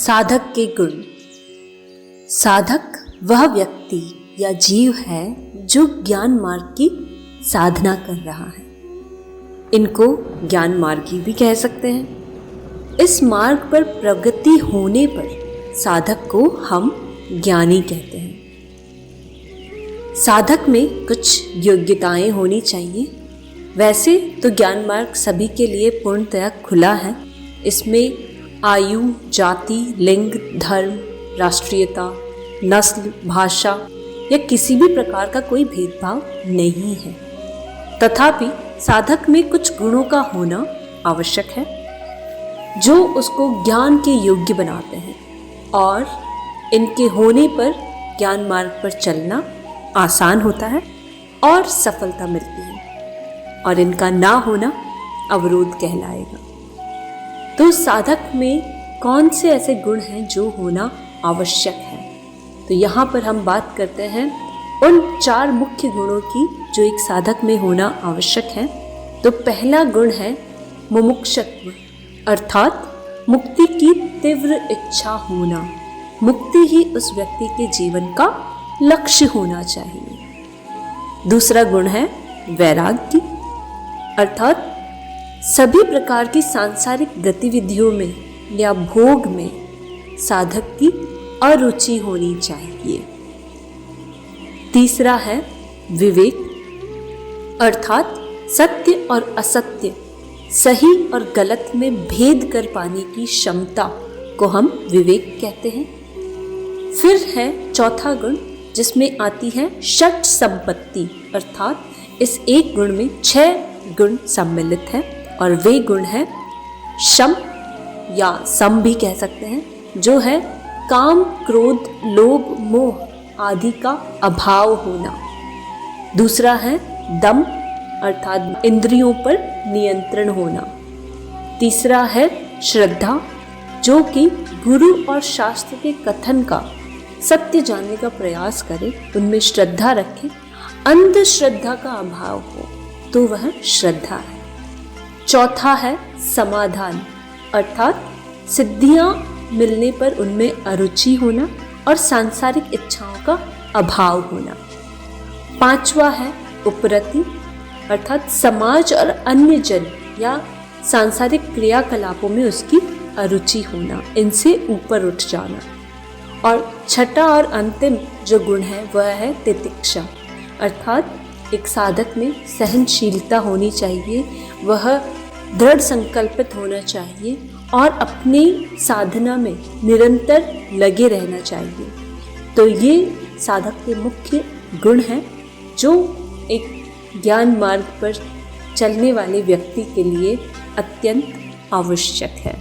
साधक के गुण। साधक वह व्यक्ति या जीव है जो ज्ञान मार्ग की साधना कर रहा है। इनको ज्ञान मार्गी भी कह सकते हैं। इस मार्ग पर प्रगति होने पर साधक को हम ज्ञानी कहते हैं। साधक में कुछ योग्यताएं होनी चाहिए। वैसे तो ज्ञान मार्ग सभी के लिए पूर्णतया खुला है। इसमें आयु, जाति, लिंग, धर्म, राष्ट्रीयता, नस्ल, भाषा या किसी भी प्रकार का कोई भेदभाव नहीं है। तथापि साधक में कुछ गुणों का होना आवश्यक है जो उसको ज्ञान के योग्य बनाते हैं और इनके होने पर ज्ञान मार्ग पर चलना आसान होता है और सफलता मिलती है, और इनका ना होना अवरोध कहलाएगा। तो साधक में कौन से ऐसे गुण हैं जो होना आवश्यक है? तो यहाँ पर हम बात करते हैं उन 4 मुख्य गुणों की जो एक साधक में होना आवश्यक है। तो पहला गुण है मुमुक्षुत्व, अर्थात मुक्ति की तीव्र इच्छा होना। मुक्ति ही उस व्यक्ति के जीवन का लक्ष्य होना चाहिए। दूसरा गुण है वैराग्य, अर्थात सभी प्रकार की सांसारिक गतिविधियों में या भोग में साधक की अरुचि होनी चाहिए। तीसरा है विवेक, अर्थात सत्य और असत्य, सही और गलत में भेद कर पाने की क्षमता को हम विवेक कहते हैं। फिर है चौथा गुण जिसमें आती है षट संपत्ति, अर्थात इस एक गुण में 6 गुण सम्मिलित हैं और वे गुण है शम या सम भी कह सकते हैं, जो है काम, क्रोध, लोभ, मोह आदि का अभाव होना। दूसरा है दम, अर्थात इंद्रियों पर नियंत्रण होना। तीसरा है श्रद्धा, जो कि गुरु और शास्त्र के कथन का सत्य जानने का प्रयास करे, उनमें श्रद्धा रखे। अंधश्रद्धा का अभाव हो तो वह श्रद्धा है। चौथा है समाधान, अर्थात सिद्धियां मिलने पर उनमें अरुचि होना और सांसारिक इच्छाओं का अभाव होना। पांचवा है उपरति, अर्थात समाज और अन्य जन या सांसारिक क्रियाकलापों में उसकी अरुचि होना, इनसे ऊपर उठ जाना। और छठा और अंतिम जो गुण है वह है तितिक्षा, अर्थात एक साधक में सहनशीलता होनी चाहिए। वह दृढ़ संकल्पित होना चाहिए और अपनी साधना में निरंतर लगे रहना चाहिए। तो ये साधक के मुख्य गुण हैं जो एक ज्ञान मार्ग पर चलने वाले व्यक्ति के लिए अत्यंत आवश्यक है।